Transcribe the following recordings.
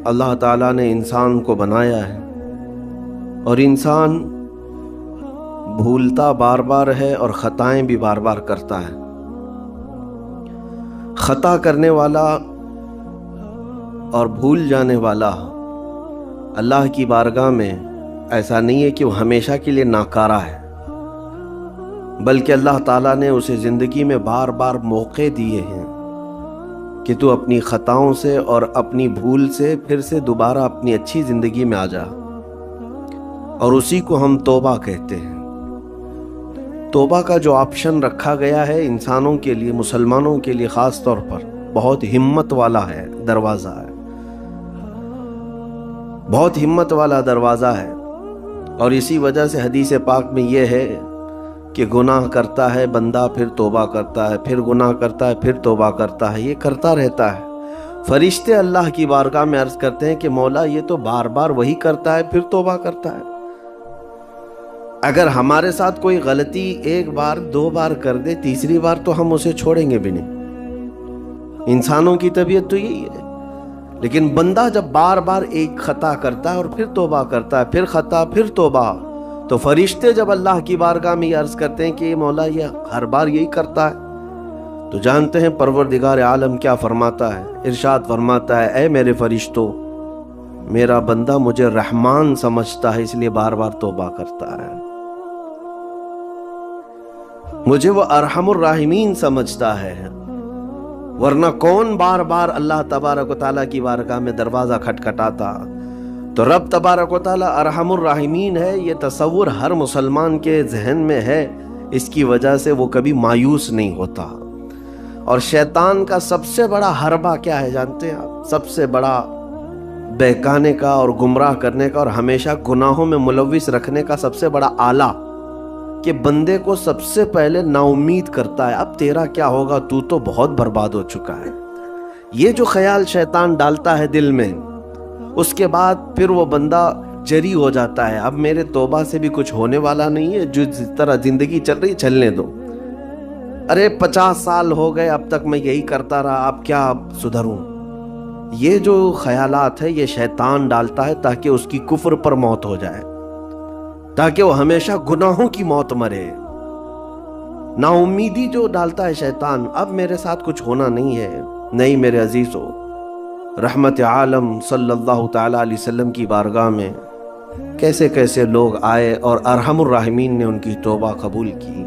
اللہ تعالیٰ نے انسان کو بنایا ہے اور انسان بھولتا بار بار ہے اور خطائیں بھی بار بار کرتا ہے۔ خطا کرنے والا اور بھول جانے والا اللہ کی بارگاہ میں ایسا نہیں ہے کہ وہ ہمیشہ کے لیے ناکارہ ہے، بلکہ اللہ تعالیٰ نے اسے زندگی میں بار بار موقع دیے ہیں کہ تو اپنی خطاؤں سے اور اپنی بھول سے پھر سے دوبارہ اپنی اچھی زندگی میں آ جا، اور اسی کو ہم توبہ کہتے ہیں۔ توبہ کا جو آپشن رکھا گیا ہے انسانوں کے لیے، مسلمانوں کے لیے خاص طور پر، بہت ہمت والا ہے، دروازہ ہے، بہت ہمت والا دروازہ ہے۔ اور اسی وجہ سے حدیث پاک میں یہ ہے کہ گناہ کرتا ہے بندہ، پھر توبہ کرتا ہے، پھر گناہ کرتا ہے، پھر توبہ کرتا ہے، یہ کرتا رہتا ہے۔ فرشتے اللہ کی بارگاہ میں عرض کرتے ہیں کہ مولا یہ تو بار بار وہی کرتا ہے، پھر توبہ کرتا ہے۔ اگر ہمارے ساتھ کوئی غلطی ایک بار دو بار کر دے، تیسری بار تو ہم اسے چھوڑیں گے بھی نہیں۔ انسانوں کی طبیعت تو یہی ہے، لیکن بندہ جب بار بار ایک خطا کرتا ہے اور پھر توبہ کرتا ہے، پھر خطا پھر توبہ، تو فرشتے جب اللہ کی بارگاہ میں یہ عرض کرتے ہیں کہ مولا یہ ہر بار یہی کرتا ہے، تو جانتے ہیں پروردگار عالم کیا فرماتا ہے؟ ارشاد فرماتا ہے، اے میرے فرشتوں، میرا بندہ مجھے رحمان سمجھتا ہے، اس لیے بار بار توبہ کرتا ہے، مجھے وہ ارحم الراحمین سمجھتا ہے، ورنہ کون بار بار اللہ تبارک و تعالیٰ کی بارگاہ میں دروازہ کھٹکھٹاتا؟ تو رب تبارک و تعالیٰ ارحم الراحمین ہے، یہ تصور ہر مسلمان کے ذہن میں ہے، اس کی وجہ سے وہ کبھی مایوس نہیں ہوتا۔ اور شیطان کا سب سے بڑا حربہ کیا ہے جانتے ہیں آپ؟ سب سے بڑا بہکانے کا اور گمراہ کرنے کا اور ہمیشہ گناہوں میں ملوث رکھنے کا سب سے بڑا آلہ، کہ بندے کو سب سے پہلے نا امید کرتا ہے، اب تیرا کیا ہوگا، تو بہت برباد ہو چکا ہے۔ یہ جو خیال شیطان ڈالتا ہے دل میں، اس کے بعد پھر وہ بندہ جری ہو جاتا ہے، اب میرے توبہ سے بھی کچھ ہونے والا نہیں ہے، جو جس طرح زندگی چل رہی چلنے دو، ارے 50 سال ہو گئے اب تک میں یہی کرتا رہا، اب کیا سدھروں۔ یہ جو خیالات ہے یہ شیطان ڈالتا ہے تاکہ اس کی کفر پر موت ہو جائے، تاکہ وہ ہمیشہ گناہوں کی موت مرے۔ نا امیدی جو ڈالتا ہے شیطان، اب میرے ساتھ کچھ ہونا نہیں ہے۔ نہیں میرے عزیزو، رحمت عالم صلی اللہ تعالیٰ علیہ وسلم کی بارگاہ میں کیسے کیسے لوگ آئے اور ارحم الراحمین نے ان کی توبہ قبول کی۔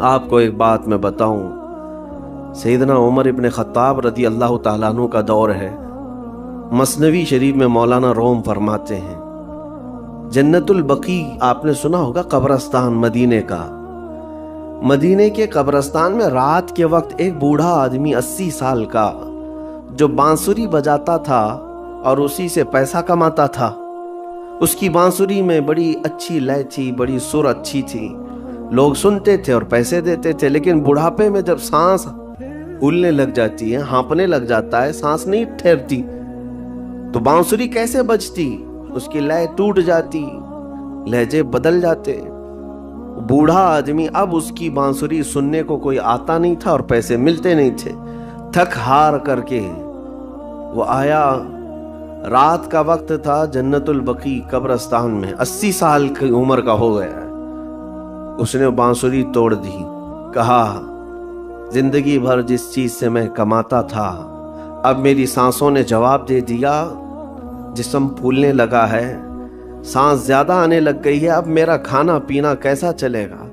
آپ کو ایک بات میں بتاؤں، سیدنا عمر ابن خطاب رضی اللہ تعالیٰ عنہ کا دور ہے۔ مثنوی شریف میں مولانا روم فرماتے ہیں، جنت البقیع آپ نے سنا ہوگا، قبرستان مدینے کا، مدینے کے قبرستان میں رات کے وقت ایک بوڑھا آدمی 80 سال کا جو بانسری بجاتا تھا اور اسی سے پیسہ کماتا تھا، اس کی بانسری میں بڑی اچھی لے تھی، بڑی سر اچھی تھی، لوگ سنتے تھے اور پیسے دیتے تھے، لیکن بڑھاپے میں جب سانس پھولنے لگ جاتی ہے، ہانپنے لگ جاتا ہے، سانس نہیں ٹھہرتی، تو بانسری کیسے بجتی؟ اس کی لے ٹوٹ جاتی، لہجے بدل جاتے۔ بوڑھا آدمی، اب اس کی بانسری سننے کو کوئی آتا نہیں تھا اور پیسے ملتے نہیں تھے، تھک ہار کر کے وہ آیا، رات کا وقت تھا، جنت البقیع قبرستان میں، 80 سال کی عمر کا ہو گیا ہے۔ اس نے بانسری توڑ دی، کہا زندگی بھر جس چیز سے میں کماتا تھا، اب میری سانسوں نے جواب دے دیا، جسم پھولنے لگا ہے، سانس زیادہ آنے لگ گئی ہے، اب میرا کھانا پینا کیسا چلے گا؟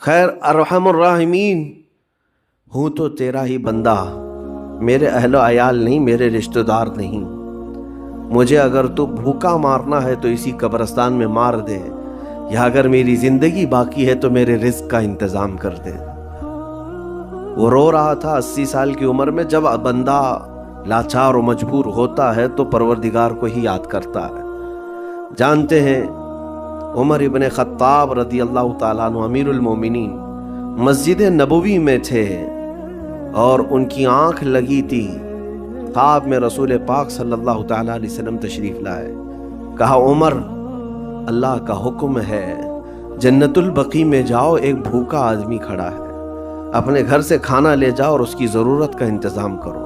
خیر ارحم الراحمین، ہوں تو تیرا ہی بندہ، میرے اہل و عیال نہیں، میرے رشتہ دار نہیں، مجھے اگر تو بھوکا مارنا ہے تو اسی قبرستان میں مار دے، یا اگر میری زندگی باقی ہے تو میرے رزق کا انتظام کر دے۔ وہ رو رہا تھا 80 سال کی عمر میں۔ جب بندہ لاچار و مجبور ہوتا ہے تو پروردگار کو ہی یاد کرتا ہے۔ جانتے ہیں عمر ابن خطاب رضی اللہ تعالیٰ عنہ امیر المومنین مسجد نبوی میں تھے اور ان کی آنکھ لگی تھی، خواب میں رسول پاک صلی اللہ تعالیٰ علیہ وسلم تشریف لائے، کہا عمر اللہ کا حکم ہے جنت البقیع میں جاؤ، ایک بھوکا آدمی کھڑا ہے، اپنے گھر سے کھانا لے جاؤ اور اس کی ضرورت کا انتظام کرو۔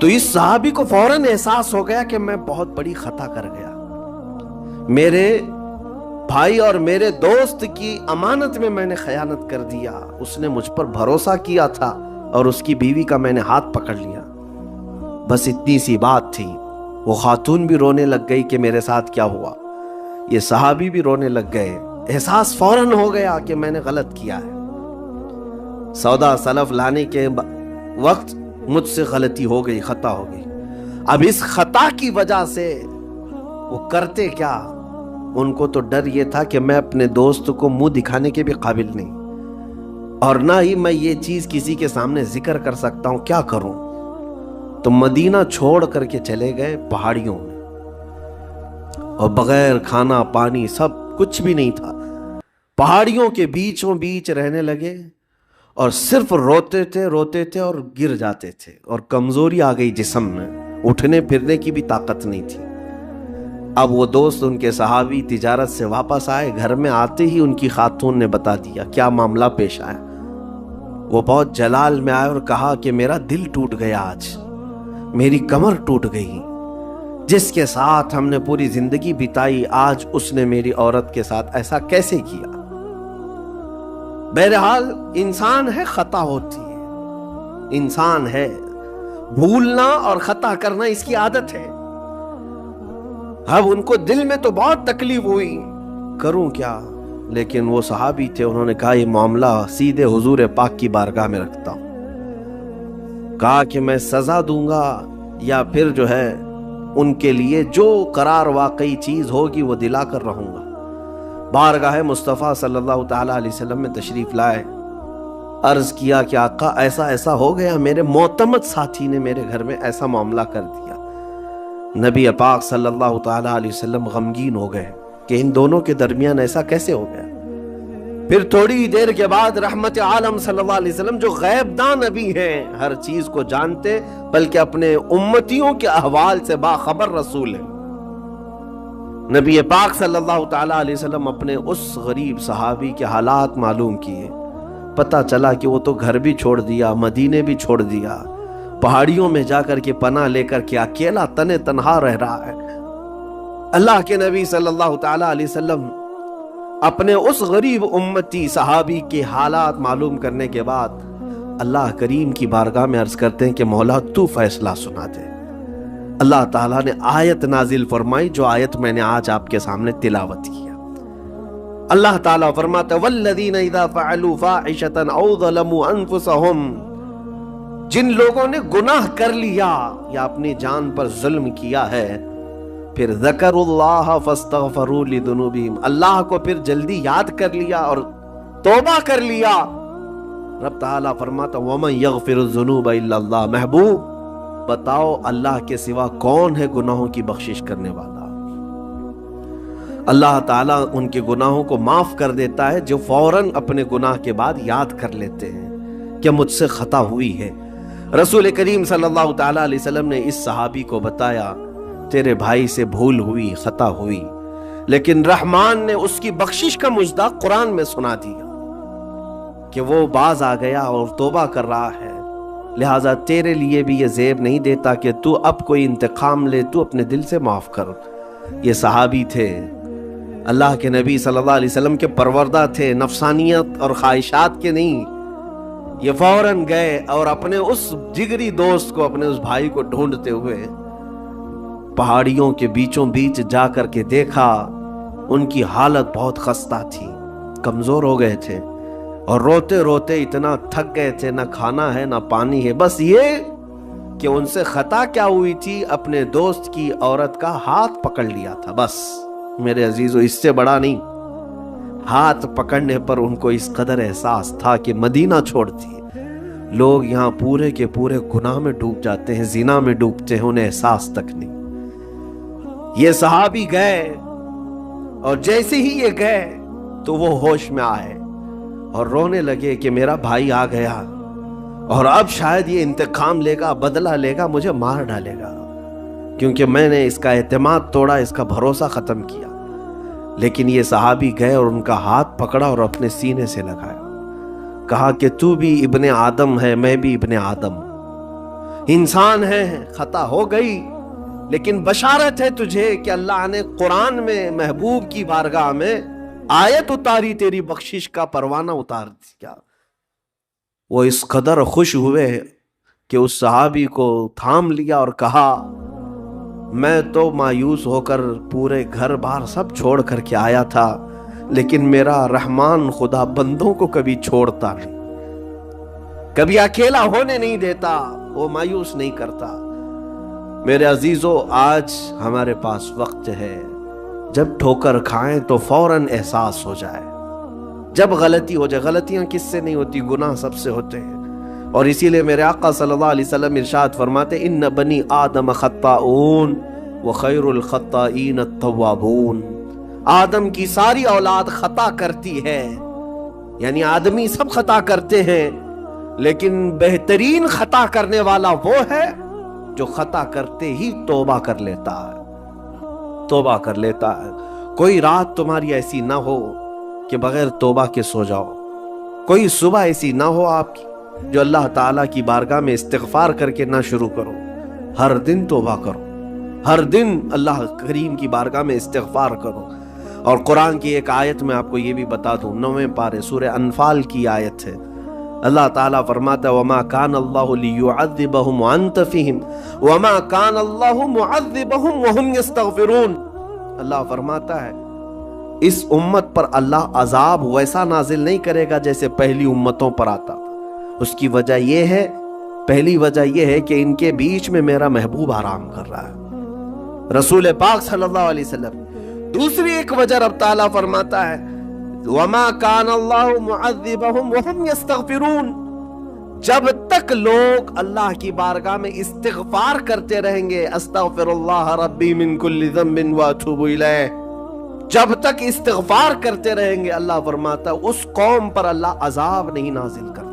تو اس صحابی کو فوراً احساس ہو گیا کہ میں بہت بڑی خطا کر گیا، میرے بھائی اور میرے دوست کی امانت میں نے خیانت کر دیا، اس نے مجھ پر بھروسہ کیا تھا اور اس کی بیوی کا میں نے ہاتھ پکڑ لیا۔ بس اتنی سی بات تھی، وہ خاتون بھی رونے لگ گئی کہ میرے ساتھ کیا ہوا، یہ صحابی بھی رونے لگ گئے، احساس فوراً ہو گیا کہ میں نے غلط کیا ہے، سودا سلف لانے کے وقت مجھ سے غلطی ہو گئی، خطا ہو گئی۔ اب اس خطا کی وجہ سے وہ کرتے کیا، ان کو تو ڈر یہ تھا کہ میں اپنے دوست کو منہ دکھانے کے بھی قابل نہیں، اور نہ ہی میں یہ چیز کسی کے سامنے ذکر کر سکتا ہوں، کیا کروں؟ تو مدینہ چھوڑ کر کے چلے گئے پہاڑیوں میں، اور بغیر کھانا پانی سب کچھ بھی نہیں تھا، پہاڑیوں کے بیچوں بیچ رہنے لگے، اور صرف روتے تھے اور گر جاتے تھے، اور کمزوری آ گئی جسم میں، اٹھنے پھرنے کی بھی طاقت نہیں تھی۔ اب وہ دوست ان کے صحابی تجارت سے واپس آئے، گھر میں آتے ہی ان کی خاتون نے بتا دیا کیا معاملہ پیش آیا۔ وہ بہت جلال میں آئے اور کہا کہ میرا دل ٹوٹ گیا، آج میری کمر ٹوٹ گئی، جس کے ساتھ ہم نے پوری زندگی بتائی، آج اس نے میری عورت کے ساتھ ایسا کیسے کیا؟ بہرحال انسان ہے، خطا ہوتی ہے، انسان ہے، بھولنا اور خطا کرنا اس کی عادت ہے۔ اب ان کو دل میں تو بہت تکلیف ہوئی، کروں کیا؟ لیکن وہ صحابی تھے، انہوں نے کہا یہ معاملہ سیدھے حضور پاک کی بارگاہ میں رکھتا ہوں، کہا کہ میں سزا دوں گا یا پھر جو ہے ان کے لیے جو قرار واقعی چیز ہوگی وہ دلا کر رہوں گا۔ بارگاہ مصطفیٰ صلی اللہ تعالیٰ علیہ وسلم میں تشریف لائے، عرض کیا کہ آقا ایسا ایسا ہو گیا، میرے معتمد ساتھی نے میرے گھر میں ایسا معاملہ کر دیا۔ نبی پاک صلی اللہ تعالیٰ علیہ وسلم غمگین ہو گئے کہ ان دونوں کے درمیان ایسا کیسے ہو گیا۔ پھر تھوڑی دیر کے بعد رحمت عالم صلی اللہ علیہ وسلم جو غیب داں نبی ہیں، ہر چیز کو جانتے، بلکہ اپنے امتیوں کے احوال سے باخبر رسول ہیں، نبی پاک صلی اللہ تعالیٰ علیہ وسلم اپنے اس غریب صحابی کے حالات معلوم کیے، پتہ چلا کہ وہ تو گھر بھی چھوڑ دیا، مدینے بھی چھوڑ دیا، پہاڑیوں میں جا کر کے پناہ لے کر کے اکیلا تنہا رہ رہا ہے۔ اللہ کے نبی صلی اللہ تعالیٰ علیہ وسلم اپنے اس غریب امتی صحابی کے حالات معلوم کرنے کے بعد اللہ کریم کی بارگاہ میں عرض کرتے ہیں کہ مولا تو فیصلہ سنا دے۔ اللہ تعالیٰ نے آیت نازل فرمائی، جو آیت میں نے آج آپ کے سامنے تلاوت کیا۔ اللہ تعالیٰ فرماتا والذین اذا فعلوا فاحشۃ او ظلموا انفسهم، جن لوگوں نے گناہ کر لیا یا اپنی جان پر ظلم کیا ہے، پھر ذکر اللہ فاستغفروا لذنوبہم، اللہ کو پھر جلدی یاد کر لیا اور توبہ کر لیا، رب تعالیٰ فرماتا ومن یغفر الذنوب الا اللہ، محبوب بتاؤ اللہ کے سوا کون ہے گناہوں کی بخشش کرنے والا؟ اللہ تعالیٰ ان کے گناہوں کو معاف کر دیتا ہے جو فوراً اپنے گناہ کے بعد یاد کر لیتے ہیں کہ مجھ سے خطا ہوئی ہے۔ رسول کریم صلی اللہ تعالیٰ علیہ وسلم نے اس صحابی کو بتایا تیرے بھائی سے بھول ہوئی، خطا ہوئی، لیکن رحمان نے اس کی بخشش کا مژدہ قرآن میں سنا دیا کہ وہ باز آ گیا اور توبہ کر رہا ہے، لہٰذا تیرے لیے بھی یہ زیب نہیں دیتا کہ تو اب کوئی انتقام لے، تو اپنے دل سے معاف کر۔ یہ صحابی تھے، اللہ کے نبی صلی اللہ علیہ وسلم کے پروردہ تھے، نفسانیت اور خواہشات کے نہیں۔ یہ فوراً گئے اور اپنے اس جگری دوست کو، اپنے اس بھائی کو ڈھونڈتے ہوئے پہاڑیوں کے بیچوں بیچ جا کر کے دیکھا، ان کی حالت بہت خستہ تھی، کمزور ہو گئے تھے، اور روتے روتے اتنا تھک گئے تھے، نہ کھانا ہے نہ پانی ہے، بس یہ کہ ان سے خطا کیا ہوئی تھی، اپنے دوست کی عورت کا ہاتھ پکڑ لیا تھا، بس میرے عزیزو اس سے بڑا نہیں۔ ہاتھ پکڑنے پر ان کو اس قدر احساس تھا کہ مدینہ چھوڑتی لوگ یہاں پورے کے پورے گناہ میں ڈوب جاتے ہیں، زنا میں ڈوبتے ہیں، انہیں احساس تک نہیں۔ یہ صحابی گئے اور جیسے ہی یہ گئے تو وہ ہوش میں آئے اور رونے لگے کہ میرا بھائی آ گیا اور اب شاید یہ انتقام لے گا، بدلہ لے گا، مجھے مار ڈالے گا، کیونکہ میں نے اس کا اعتماد توڑا، اس کا بھروسہ ختم کیا۔ لیکن یہ صحابی گئے اور ان کا ہاتھ پکڑا اور اپنے سینے سے لگایا، کہا کہ تو بھی ابن آدم ہے، میں بھی ابن آدم، انسان ہے، خطا ہو گئی، لیکن بشارت ہے تجھے کہ اللہ نے قرآن میں محبوب کی بارگاہ میں آیت اتاری، تیری بخشش کا پروانہ اتار دیا۔ وہ اس قدر خوش ہوئے کہ اس صحابی کو تھام لیا اور کہا میں تو مایوس ہو کر پورے گھر بار سب چھوڑ کر کے آیا تھا، لیکن میرا رحمان خدا بندوں کو کبھی چھوڑتا نہیں، کبھی اکیلا ہونے نہیں دیتا، وہ مایوس نہیں کرتا۔ میرے عزیزو، آج ہمارے پاس وقت ہے، جب ٹھوکر کھائیں تو فوراً احساس ہو جائے، جب غلطی ہو جائے۔ غلطیاں کس سے نہیں ہوتی؟ گناہ سب سے ہوتے ہیں۔ اور اسی لیے میرے آقا صلی اللہ علیہ وسلم ارشاد فرماتے ان بنی آدم خطاؤن وخیر الخطائین التوابون، آدم کی ساری اولاد خطا کرتی ہے، یعنی آدمی سب خطا کرتے ہیں، لیکن بہترین خطا کرنے والا وہ ہے جو خطا کرتے ہی توبہ کر لیتا ہے، توبہ کر لیتا ہے۔ کوئی رات تمہاری ایسی نہ ہو کہ بغیر توبہ کے سو جاؤ، کوئی صبح ایسی نہ ہو آپ کی جو اللہ تعالیٰ کی بارگاہ میں استغفار کر کے نہ شروع کرو۔ ہر دن توبہ کرو، ہر دن اللہ کریم کی بارگاہ میں استغفار کرو۔ اور قرآن کی ایک آیت میں آپ کو یہ بھی بتا دوں، 9ویں پارے سورہ انفال کی آیت ہے، اللہ تعالیٰ فرماتا ہے وَمَا كَانَ اللَّهُ لِيُعَذِّبَهُمْ وَأَنْتَ فِيهِمْ وَمَا كَانَ اللَّهُ مُعَذِّبَهُمْ وَهُمْ يَسْتَغْفِرُونَ۔ اللہ فرماتا ہے اس امت پر اللہ عذاب ویسا نازل نہیں کرے گا جیسے پہلی امتوں پر آتا تھا۔ اس کی وجہ یہ ہے، پہلی وجہ یہ ہے کہ ان کے بیچ میں میرا محبوب آرام کر رہا ہے، رسول پاک صلی اللہ علیہ وسلم۔ دوسری ایک وجہ رب تعالیٰ فرماتا ہے وَمَا كَانَ اللَّهُ مُعَذِّبَهُمْ وَهُمْ يَسْتَغْفِرُونَ، جب تک لوگ اللہ کی بارگاہ میں استغفار کرتے رہیں گے، استغفر اللہ ربی من کل ذنب واتوب الیہ، جب تک استغفار کرتے رہیں گے، اللہ فرماتا ہے اس قوم پر اللہ عذاب نہیں نازل کرتا۔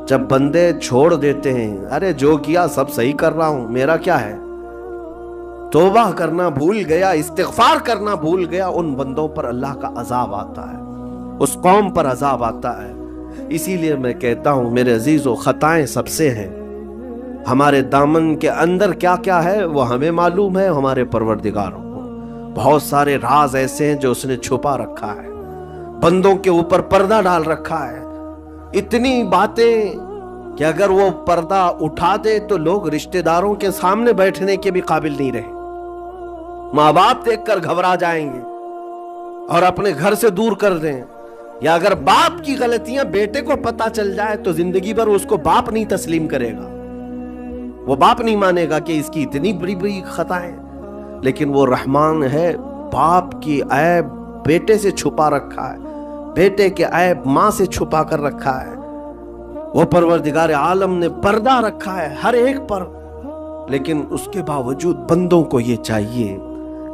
جب بندے چھوڑ دیتے ہیں، ارے جو کیا سب صحیح کر رہا ہوں، میرا کیا ہے، توبہ کرنا بھول گیا، استغفار کرنا بھول گیا، ان بندوں پر اللہ کا عذاب آتا ہے، اس قوم پر عذاب آتا ہے۔ اسی لیے میں کہتا ہوں میرے عزیزو، خطائیں سب سے ہیں، ہمارے دامن کے اندر کیا کیا ہے وہ ہمیں معلوم ہے، ہمارے پروردگار کو بہت سارے راز ایسے ہیں جو اس نے چھپا رکھا ہے، بندوں کے اوپر پردہ ڈال رکھا ہے، اتنی باتیں کہ اگر وہ پردہ اٹھا دے تو لوگ رشتہ داروں کے سامنے بیٹھنے کے بھی قابل نہیں رہے، ماں باپ دیکھ کر گھبرا جائیں گے اور اپنے گھر سے دور کر دیں، یا اگر باپ کی غلطیاں بیٹے کو پتہ چل جائے تو زندگی بھر اس کو باپ نہیں تسلیم کرے گا، وہ باپ نہیں مانے گا کہ اس کی اتنی بڑی بڑی خطائیں، لیکن وہ رحمان ہے، باپ کی عیب بیٹے سے چھپا رکھا ہے، بیٹے کے عیب ماں سے چھپا کر رکھا ہے، وہ پروردگار عالم نے پردہ رکھا ہے ہر ایک پر، لیکن اس کے باوجود بندوں کو یہ چاہیے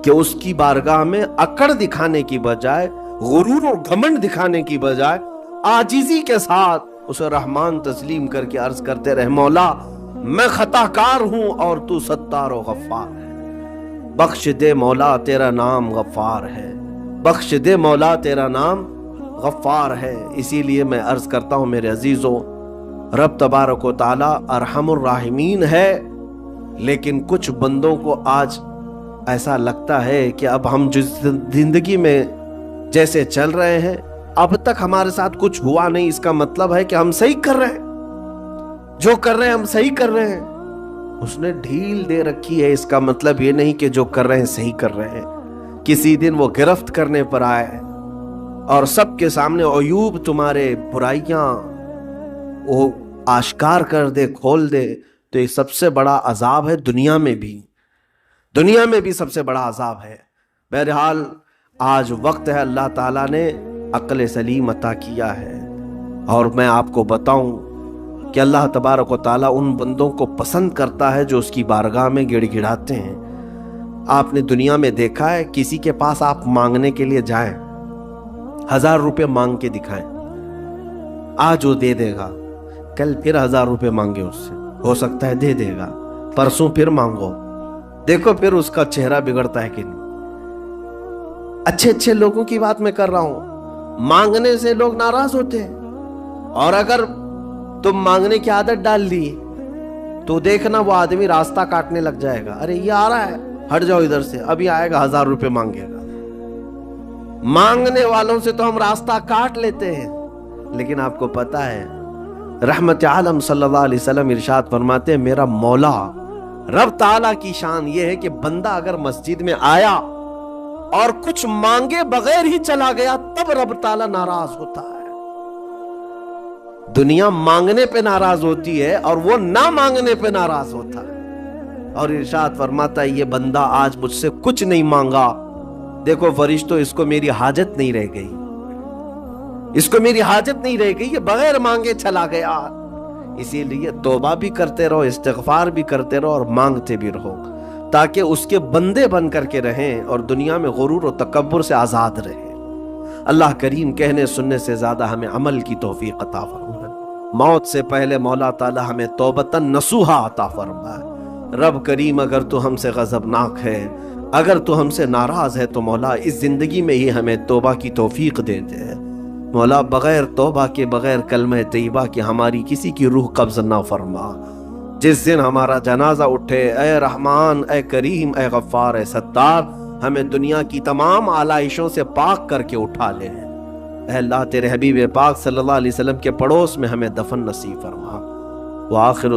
کہ اس کی بارگاہ میں اکڑ دکھانے کی بجائے، غرور اور گھمنڈ دکھانے کی بجائے، عاجزی کے ساتھ اسے رحمان تسلیم کر کے عرض کرتے رہے مولا میں خطا کار ہوں اور تو ستار و غفار ہے، بخش دے مولا تیرا نام غفار ہے، بخش دے مولا تیرا نام غفار ہے۔ اسی لیے میں عرض کرتا ہوں میرے عزیزو، رب تبارک و تعالی ارحم الراحمین ہے، لیکن کچھ بندوں کو آج ایسا لگتا ہے کہ اب ہم جس زندگی میں جیسے چل رہے ہیں اب تک ہمارے ساتھ کچھ ہوا نہیں، اس کا مطلب ہے کہ ہم صحیح کر رہے ہیں، جو کر رہے ہیں ہم صحیح کر رہے ہیں۔ اس نے ڈھیل دے رکھی ہے، اس کا مطلب یہ نہیں کہ جو کر رہے ہیں صحیح کر رہے ہیں۔ کسی دن وہ گرفت کرنے پر آئے اور سب کے سامنے عیوب تمہارے برائیاں وہ آشکار کر دے، کھول دے، تو یہ سب سے عذاب عذاب ہے، دنیا میں بھی سب سے بڑا عذاب ہے۔ بہرحال آج وقت ہے، اللہ تعالیٰ نے عقل سلیم عطا کیا ہے، اور میں آپ کو بتاؤں کہ اللہ تبارک و تعالیٰ ان بندوں کو پسند کرتا ہے جو اس کی بارگاہ میں گڑ گڑاتے ہیں۔ آپ نے دنیا میں دیکھا ہے کسی کے پاس آپ مانگنے کے لیے جائیں، 1000 روپے مانگ کے دکھائیں، آج وہ دے دے گا، کل پھر 1000 روپے مانگے اس سے، ہو سکتا ہے دے دے گا، پرسوں پھر مانگو، دیکھو پھر اس کا چہرہ بگڑتا ہے کہ نہیں۔ اچھے لوگوں کی بات میں کر رہا ہوں، مانگنے سے لوگ ناراض ہوتے ہیں، اور اگر تم مانگنے کی عادت ڈال دی تو دیکھنا وہ آدمی راستہ کاٹنے لگ جائے گا، ارے یہ آ رہا ہے، ہٹ جاؤ ادھر سے، ابھی آئے گا 1000 روپے مانگے گا۔ مانگنے والوں سے تو ہم راستہ کاٹ لیتے ہیں، لیکن آپ کو پتا ہے رحمت عالم صلی اللہ علیہ وسلم ارشاد فرماتے ہیں میرا مولا رب تعالیٰ کی شان یہ ہے کہ بندہ اگر مسجد میں آیا اور کچھ مانگے بغیر ہی چلا گیا تب رب تعالیٰ ناراض ہوتا ہے۔ دنیا مانگنے پہ ناراض ہوتی ہے اور وہ نہ مانگنے پہ ناراض ہوتا ہے، اور ارشاد فرماتا ہے یہ بندہ آج مجھ سے کچھ نہیں مانگا، دیکھو فرشتوں اس کو میری حاجت نہیں رہ گئی، اس کو میری حاجت نہیں رہ گئی، یہ بغیر مانگے چلا گیا۔ اسی لیے توبہ بھی کرتے رہو، استغفار بھی کرتے رہو اور مانگتے بھی رہو، تاکہ اس کے بندے بن کر کے رہیں اور دنیا میں غرور و تکبر سے آزاد رہیں۔ اللہ کریم کہنے سننے سے زیادہ ہمیں عمل کی توفیق عطا فرمائے۔ موت سے پہلے مولا تعالی ہمیں توبتاً نصوحا عطا فرمائے۔ رب کریم اگر تو ہم سے غضبناک ہے، اگر تو ہم سے ناراض ہے تو مولا اس زندگی میں ہی ہمیں توبہ کی توفیق دے دے۔ مولا بغیر توبہ کے، بغیر کلمہ طیبہ کے ہماری کسی کی روح قبض نہ فرما۔ جس دن ہمارا جنازہ اٹھے، اے رحمان، اے کریم، اے غفار، اے ستار، ہمیں دنیا کی تمام آلائشوں سے پاک کر کے اٹھا لے۔ اے اللہ تیرے حبیب پاک صلی اللہ علیہ وسلم کے پڑوس میں ہمیں دفن نصیب فرما۔ وآخر